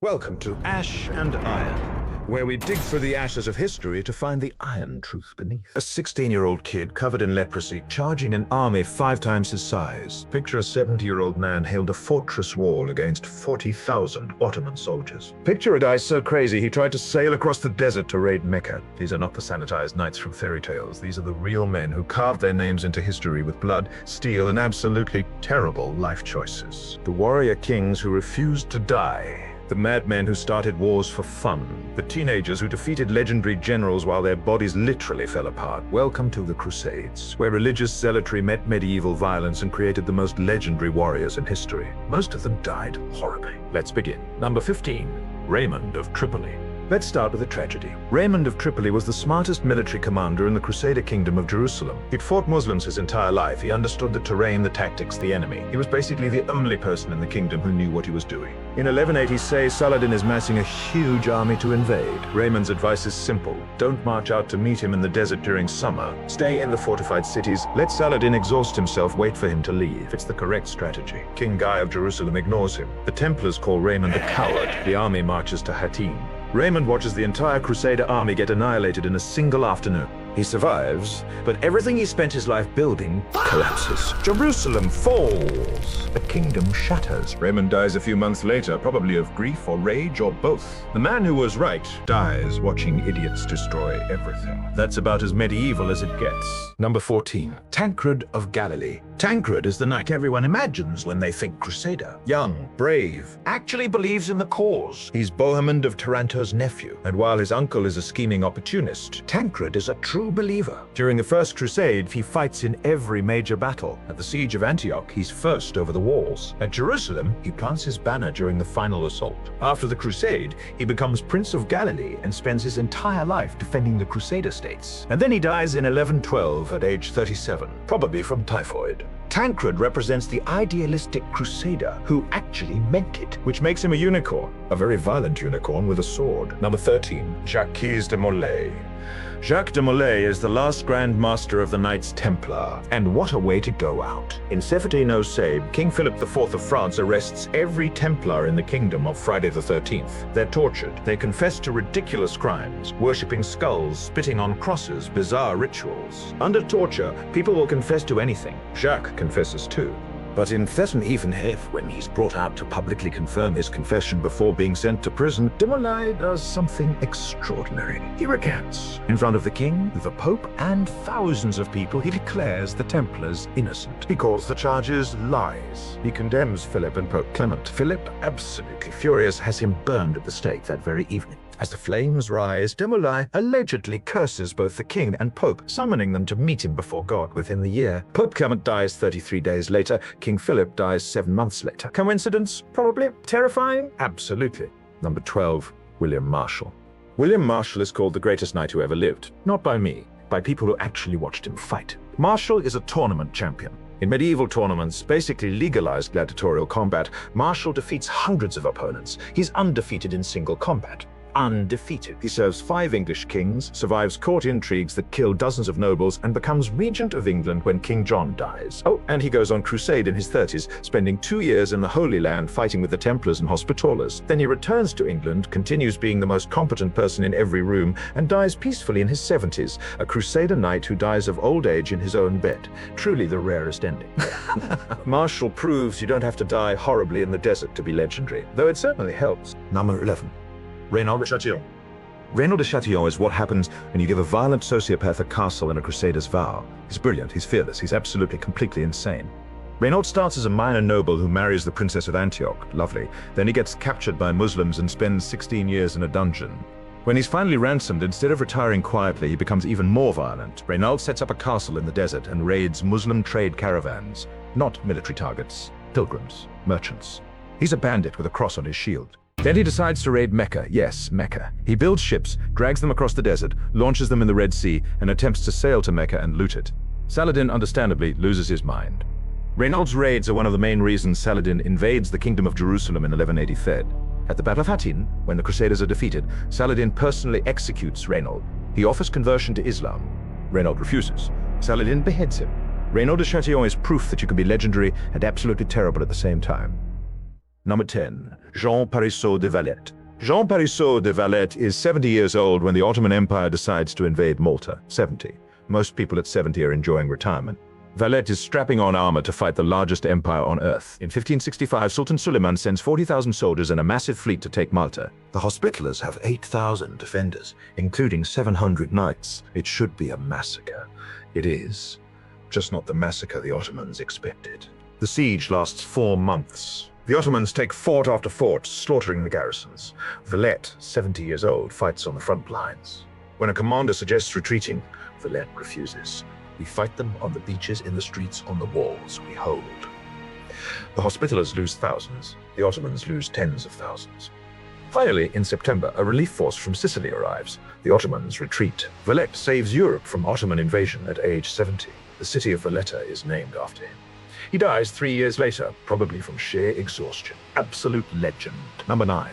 Welcome to Ash and Iron, where we dig through the ashes of history to find the iron truth beneath. A 16-year-old kid covered in leprosy charging an army 5 times his size. Picture a 70-year-old man held a fortress wall against 40,000 Ottoman soldiers. Picture a guy so crazy he tried to sail across the desert to raid Mecca. These are not the sanitized knights from fairy tales. These are the real men who carved their names into history with blood, steel, and absolutely terrible life choices. The warrior kings who refused to die. The madmen who started wars for fun. The teenagers who defeated legendary generals while their bodies literally fell apart. Welcome to the Crusades, where religious zealotry met medieval violence and created the most legendary warriors in history. Most of them died horribly. Let's begin. Number 15, Raymond of Tripoli. Let's start with a tragedy. Raymond of Tripoli was the smartest military commander in the Crusader kingdom of Jerusalem. He'd fought Muslims his entire life. He understood the terrain, the tactics, the enemy. He was basically the only person in the kingdom who knew what he was doing. In 1180, Saladin is massing a huge army to invade. Raymond's advice is simple. Don't march out to meet him in the desert during summer. Stay in the fortified cities. Let Saladin exhaust himself. Wait for him to leave. It's the correct strategy. King Guy of Jerusalem ignores him. The Templars call Raymond a coward. The army marches to Hattin. Raymond watches the entire Crusader army get annihilated in a single afternoon. He survives, but everything he spent his life building collapses. Jerusalem falls. The kingdom shatters. Raymond dies a few months later, probably of grief or rage or both. The man who was right dies watching idiots destroy everything. That's about as medieval as it gets. Number 14, Tancred of Galilee. Tancred is the knight everyone imagines when they think Crusader. Young, brave, actually believes in the cause. He's Bohemond of Taranto's nephew, and while his uncle is a scheming opportunist, Tancred is a true believer. During the First Crusade, he fights in every major battle. At the Siege of Antioch, he's first over the walls. At Jerusalem, he plants his banner during the final assault. After the Crusade, he becomes Prince of Galilee and spends his entire life defending the Crusader states. And then he dies in 1112 at age 37, probably from typhoid. Tancred represents the idealistic crusader who actually meant it, which makes him a unicorn, a very violent unicorn with a sword. Number 13, Jacques de Molay. Jacques de Molay is the last Grand Master of the Knights Templar, and what a way to go out. In 1707, King Philip IV of France arrests every Templar in the kingdom of Friday the 13th. They're tortured. They confess to ridiculous crimes, worshipping skulls, spitting on crosses, bizarre rituals. Under torture, people will confess to anything. Jacques confesses too. But in 13 when he's brought out to publicly confirm his confession before being sent to prison, de Molay does something extraordinary. He recants. In front of the king, the pope, and thousands of people, he declares the Templars innocent. He calls the charges lies. He condemns Philip and Pope Clement. Philip, absolutely furious, has him burned at the stake that very evening. As the flames rise, de Molay allegedly curses both the king and pope, summoning them to meet him before God within the year. Pope Clement dies 33 days later. King Philip dies 7 months later. Coincidence? Probably. Terrifying? Absolutely. Number 12, William Marshal. William Marshal is called the greatest knight who ever lived. Not by me, by people who actually watched him fight. Marshal is a tournament champion. In medieval tournaments, basically legalized gladiatorial combat, Marshal defeats hundreds of opponents. He's undefeated in single combat. Undefeated. He serves 5 English kings, survives court intrigues that kill dozens of nobles, and becomes regent of England when King John dies. Oh, and he goes on crusade in his 30s, spending 2 years in the Holy Land fighting with the Templars and Hospitallers. Then he returns to England, continues being the most competent person in every room, and dies peacefully in his 70s, a Crusader knight who dies of old age in his own bed. Truly the rarest ending. Marshal proves you don't have to die horribly in the desert to be legendary, though it certainly helps. Number 11. Raynald de Chatillon. Raynald de Chatillon is what happens when you give a violent sociopath a castle in a Crusader's vow. He's brilliant, he's fearless, he's absolutely, completely insane. Raynald starts as a minor noble who marries the Princess of Antioch. Lovely. Then he gets captured by Muslims and spends 16 years in a dungeon. When he's finally ransomed, instead of retiring quietly, he becomes even more violent. Raynald sets up a castle in the desert and raids Muslim trade caravans. Not military targets, pilgrims, merchants. He's a bandit with a cross on his shield. Then he decides to raid Mecca. Yes, Mecca. He builds ships, drags them across the desert, launches them in the Red Sea, and attempts to sail to Mecca and loot it. Saladin, understandably, loses his mind. Raynald's raids are one of the main reasons Saladin invades the kingdom of Jerusalem in 1183. At the Battle of Hattin, when the Crusaders are defeated, Saladin personally executes Raynald. He offers conversion to Islam. Raynald refuses. Saladin beheads him. Raynald de Chatillon is proof that you can be legendary and absolutely terrible at the same time. Number 10. Jean Parisot de Valette. Jean Parisot de Valette is 70 years old when the Ottoman Empire decides to invade Malta. 70. Most people at 70 are enjoying retirement. Valette is strapping on armor to fight the largest empire on earth. In 1565, Sultan Suleiman sends 40,000 soldiers and a massive fleet to take Malta. The Hospitallers have 8,000 defenders, including 700 knights. It should be a massacre. It is. Just not the massacre the Ottomans expected. The siege lasts 4 months. The Ottomans take fort after fort, slaughtering the garrisons. Valette, 70 years old, fights on the front lines. When a commander suggests retreating, Valette refuses. We fight them on the beaches, in the streets, on the walls. We hold. The Hospitallers lose thousands. The Ottomans lose tens of thousands. Finally, in September, a relief force from Sicily arrives. The Ottomans retreat. Valette saves Europe from Ottoman invasion at age 70. The city of Valletta is named after him. He dies 3 years later, probably from sheer exhaustion. Absolute legend. Number 9.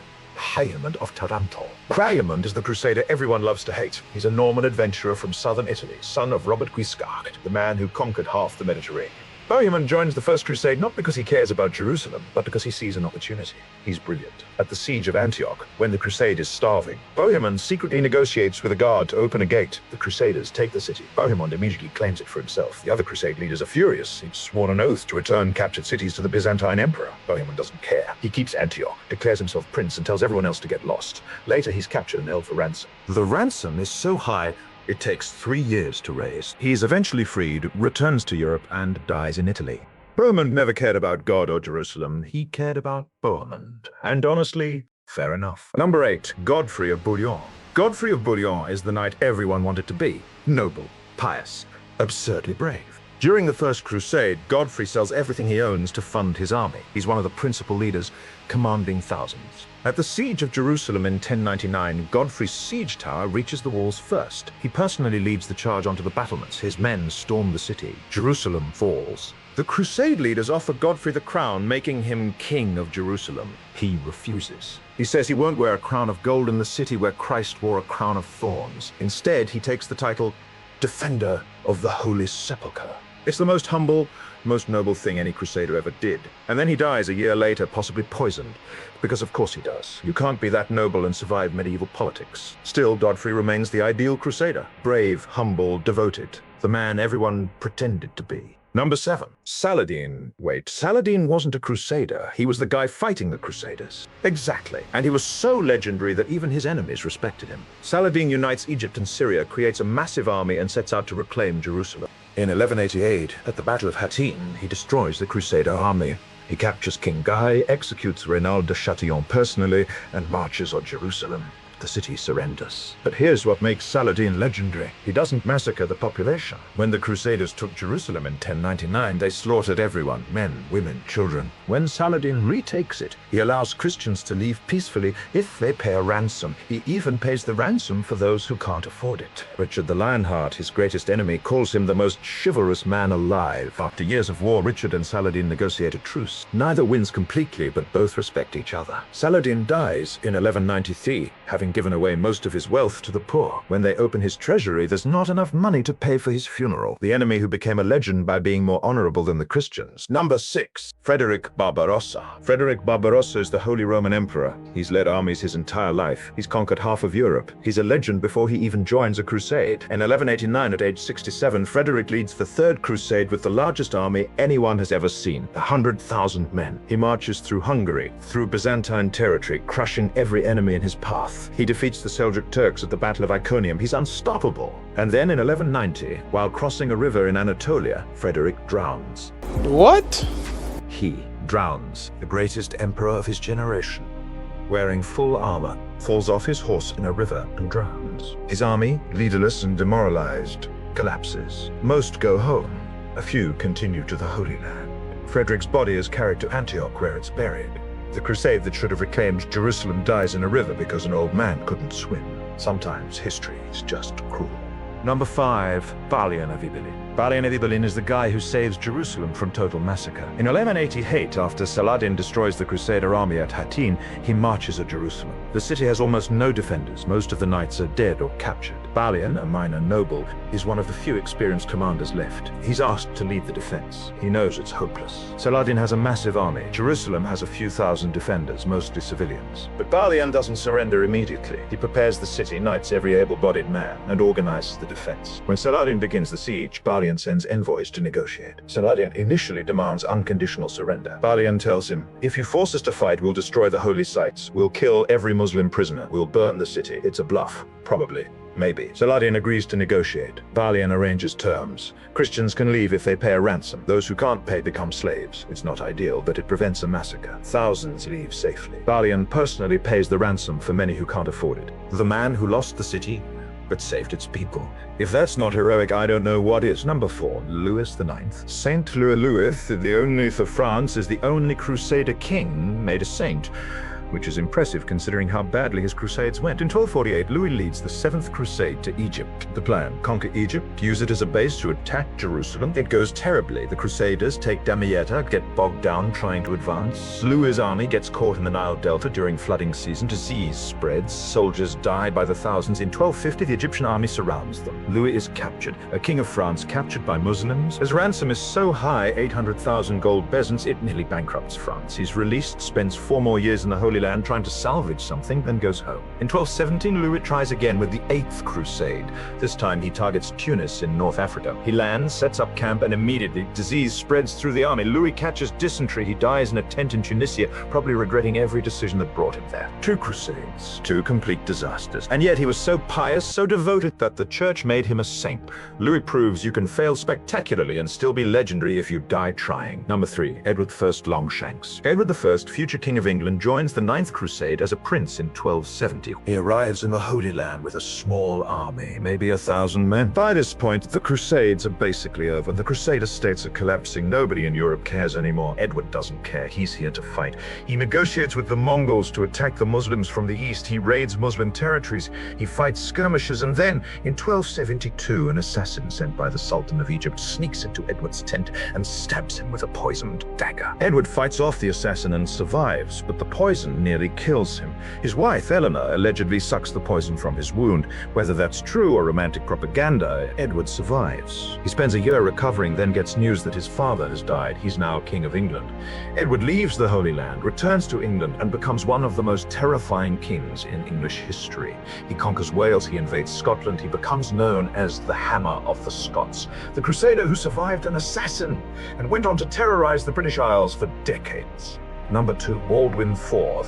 Raymond of Taranto. Raymond is the Crusader everyone loves to hate. He's a Norman adventurer from southern Italy, son of Robert Guiscard, the man who conquered half the Mediterranean. Bohemond joins the First Crusade not because he cares about Jerusalem, but because he sees an opportunity. He's brilliant. At the siege of Antioch, when the Crusade is starving, Bohemond secretly negotiates with a guard to open a gate. The Crusaders take the city. Bohemond immediately claims it for himself. The other Crusade leaders are furious. He'd sworn an oath to return captured cities to the Byzantine emperor. Bohemond doesn't care. He keeps Antioch, declares himself prince, and tells everyone else to get lost. Later, he's captured and held for ransom. The ransom is so high, it takes 3 years to raise. He's eventually freed, returns to Europe, and dies in Italy. Raymond never cared about God or Jerusalem. He cared about Bohemond. And honestly, fair enough. Number 8. Godfrey of Bouillon. Godfrey of Bouillon is the knight everyone wanted to be. Noble, pious, absurdly brave. During the First Crusade, Godfrey sells everything he owns to fund his army. He's one of the principal leaders, commanding thousands. At the siege of Jerusalem in 1099, Godfrey's siege tower reaches the walls first. He personally leads the charge onto the battlements. His men storm the city. Jerusalem falls. The Crusade leaders offer Godfrey the crown, making him king of Jerusalem. He refuses. He says he won't wear a crown of gold in the city where Christ wore a crown of thorns. Instead, he takes the title Defender of the Holy Sepulchre. It's the most humble, most noble thing any Crusader ever did. And then he dies a year later, possibly poisoned. Because of course he does. You can't be that noble and survive medieval politics. Still, Godfrey remains the ideal Crusader. Brave, humble, devoted. The man everyone pretended to be. Number 7. Saladin. Wait, Saladin wasn't a Crusader. He was the guy fighting the Crusaders. Exactly. And he was so legendary that even his enemies respected him. Saladin unites Egypt and Syria, creates a massive army, and sets out to reclaim Jerusalem. In 1188, at the Battle of Hattin, he destroys the Crusader army. He captures King Guy, executes Raynald de Chatillon personally, and marches on Jerusalem. The city surrenders. But here's what makes Saladin legendary. He doesn't massacre the population. When the Crusaders took Jerusalem in 1099, they slaughtered everyone, men, women, children. When Saladin retakes it, he allows Christians to leave peacefully if they pay a ransom. He even pays the ransom for those who can't afford it. Richard the Lionheart, his greatest enemy, calls him the most chivalrous man alive. After years of war, Richard and Saladin negotiate a truce. Neither wins completely, but both respect each other. Saladin dies in 1193, having given away most of his wealth to the poor. When they open his treasury, there's not enough money to pay for his funeral. The enemy who became a legend by being more honorable than the Christians. Number 6. Frederick Barbarossa. Frederick Barbarossa is the Holy Roman Emperor. He's led armies his entire life. He's conquered half of Europe. He's a legend before he even joins a crusade. In 1189, at age 67, Frederick leads the Third Crusade with the largest army anyone has ever seen. 100,000 men. He marches through Hungary, through Byzantine territory, crushing every enemy in his path. He defeats the Seljuk Turks at the Battle of Iconium. He's unstoppable. And then in 1190, while crossing a river in Anatolia, Frederick drowns. What? He drowns, the greatest emperor of his generation. Wearing full armor, falls off his horse in a river and drowns. His army, leaderless and demoralized, collapses. Most go home. A few continue to the Holy Land. Frederick's body is carried to Antioch, where it's buried. The crusade that should have reclaimed Jerusalem dies in a river because an old man couldn't swim. Sometimes history is just cruel. Number 5. Balian of Ibelin. Balian of Ibelin is the guy who saves Jerusalem from total massacre. In 1188, after Saladin destroys the Crusader army at Hattin, he marches at Jerusalem. The city has almost no defenders. Most of the knights are dead or captured. Balian, a minor noble, is one of the few experienced commanders left. He's asked to lead the defense. He knows it's hopeless. Saladin has a massive army. Jerusalem has a few thousand defenders, mostly civilians. But Balian doesn't surrender immediately. He prepares the city, knights every able-bodied man, and organizes the defense. When Saladin begins the siege, Balian sends envoys to negotiate. Saladin initially demands unconditional surrender. Balian tells him, "If you force us to fight, we'll destroy the holy sites. We'll kill every Muslim prisoner. We'll burn the city." It's a bluff. Probably. Maybe. Saladin agrees to negotiate. Balian arranges terms. Christians can leave if they pay a ransom. Those who can't pay become slaves. It's not ideal, but it prevents a massacre. Thousands leave safely. Balian personally pays the ransom for many who can't afford it. The man who lost the city, but saved its people. If that's not heroic, I don't know what is. Number 4, Louis IX. Saint Louis, the only of France, is the only Crusader king made a saint, which is impressive considering how badly his crusades went. In 1248, Louis leads the 7th Crusade to Egypt. The plan: conquer Egypt, use it as a base to attack Jerusalem. It goes terribly. The Crusaders take Damietta, get bogged down trying to advance. Louis' army gets caught in the Nile Delta during flooding season. Disease spreads. Soldiers die by the thousands. In 1250, the Egyptian army surrounds them. Louis is captured. A king of France captured by Muslims. His ransom is so high, 800,000 gold bezants, it nearly bankrupts France. He's released, spends 4 more years in the Holy Land trying to salvage something, then goes home. In 1217, Louis tries again with the 8th Crusade. This time he targets Tunis in North Africa. He lands, sets up camp, and immediately disease spreads through the army. Louis catches dysentery. He dies in a tent in Tunisia, probably regretting every decision that brought him there. 2 Crusades, 2 complete disasters. And yet he was so pious, so devoted, that the church made him a saint. Louis proves you can fail spectacularly and still be legendary if you die trying. Number 3, Edward I Longshanks. Edward I, future King of England, joins the 9th Crusade as a prince in 1270. He arrives in the Holy Land with a small army, maybe 1,000 men. By this point, the Crusades are basically over. The Crusader states are collapsing. Nobody in Europe cares anymore. Edward doesn't care. He's here to fight. He negotiates with the Mongols to attack the Muslims from the east. He raids Muslim territories. He fights skirmishes, and then, in 1272, an assassin sent by the Sultan of Egypt sneaks into Edward's tent and stabs him with a poisoned dagger. Edward fights off the assassin and survives, but the poison nearly kills him. His wife, Eleanor, allegedly sucks the poison from his wound. Whether that's true or romantic propaganda, Edward survives. He spends a year recovering, then gets news that his father has died. He's now King of England. Edward leaves the Holy Land, returns to England, and becomes one of the most terrifying kings in English history. He conquers Wales, he invades Scotland, he becomes known as the Hammer of the Scots, the Crusader who survived an assassin and went on to terrorize the British Isles for decades. Number 2, Baldwin IV,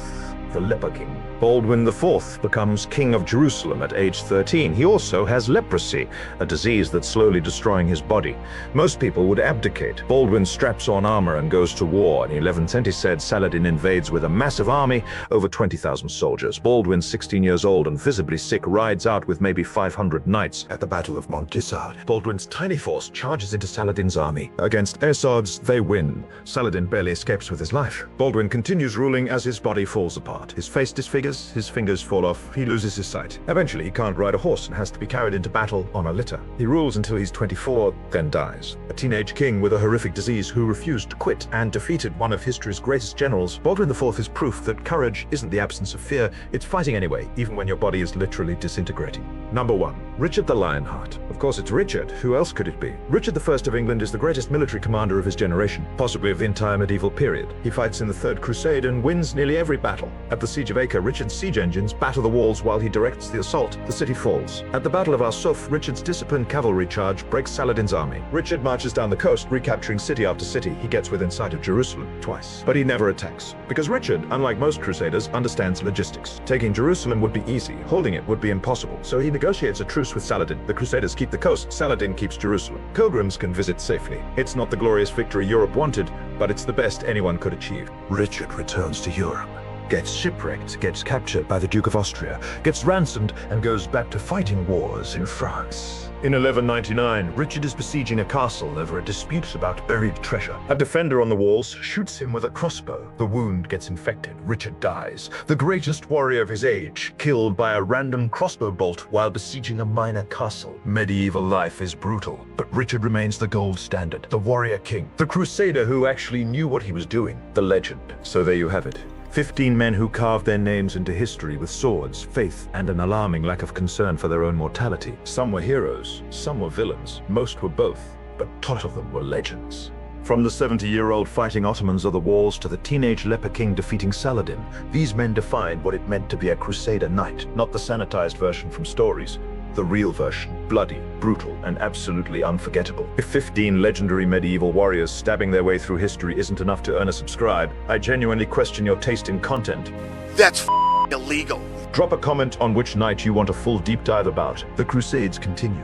the Leper King. Baldwin IV becomes King of Jerusalem at age 13. He also has leprosy, a disease that's slowly destroying his body. Most people would abdicate. Baldwin straps on armor and goes to war. In 1110, he said, Saladin invades with a massive army, over 20,000 soldiers. Baldwin, 16 years old and visibly sick, rides out with maybe 500 knights at the Battle of Montissard. Baldwin's tiny force charges into Saladin's army. Against air odds, they win. Saladin barely escapes with his life. Baldwin continues ruling as his body falls apart. His face disfigures, his fingers fall off, he loses his sight. Eventually, he can't ride a horse and has to be carried into battle on a litter. He rules until he's 24, then dies. A teenage king with a horrific disease who refused to quit and defeated one of history's greatest generals, Baldwin IV is proof that courage isn't the absence of fear, it's fighting anyway, even when your body is literally disintegrating. Number 1, Richard the Lionheart. Of course, it's Richard. Who else could it be? Richard I of England is the greatest military commander of his generation, possibly of the entire medieval period. He fights in the 3rd Crusade and wins nearly every battle. At the Siege of Acre, Richard's siege engines batter the walls while he directs the assault. The city falls. At the Battle of Arsuf, Richard's disciplined cavalry charge breaks Saladin's army. Richard marches down the coast, recapturing city after city. He gets within sight of Jerusalem twice. But he never attacks. Because Richard, unlike most Crusaders, understands logistics. Taking Jerusalem would be easy. Holding it would be impossible. So he negotiates a truce with Saladin. The Crusaders keep the coast. Saladin keeps Jerusalem. Pilgrims can visit safely. It's not the glorious victory Europe wanted, but it's the best anyone could achieve. Richard returns to Europe. gets shipwrecked, gets captured by the Duke of Austria, gets ransomed, and goes back to fighting wars in France. In 1199, Richard is besieging a castle over a dispute about buried treasure. A defender on the walls shoots him with a crossbow. The wound gets infected. Richard dies. The greatest warrior of his age, killed by a random crossbow bolt while besieging a minor castle. Medieval life is brutal, but Richard remains the gold standard, the warrior king, the crusader who actually knew what he was doing, the legend. So there you have it. 15 men who carved their names into history with swords, faith, and an alarming lack of concern for their own mortality. Some were heroes, some were villains, most were both, but tot of them were legends. From the 70-year-old fighting Ottomans of the walls to the teenage Leper king defeating Saladin, these men defined what it meant to be a Crusader knight, not the sanitized version from stories. The real version, bloody, brutal, and absolutely unforgettable. If 15 legendary medieval warriors stabbing their way through history isn't enough to earn a subscribe, I genuinely question your taste in content. That's illegal. Drop a comment on which knight you want a full deep dive about. The Crusades continue.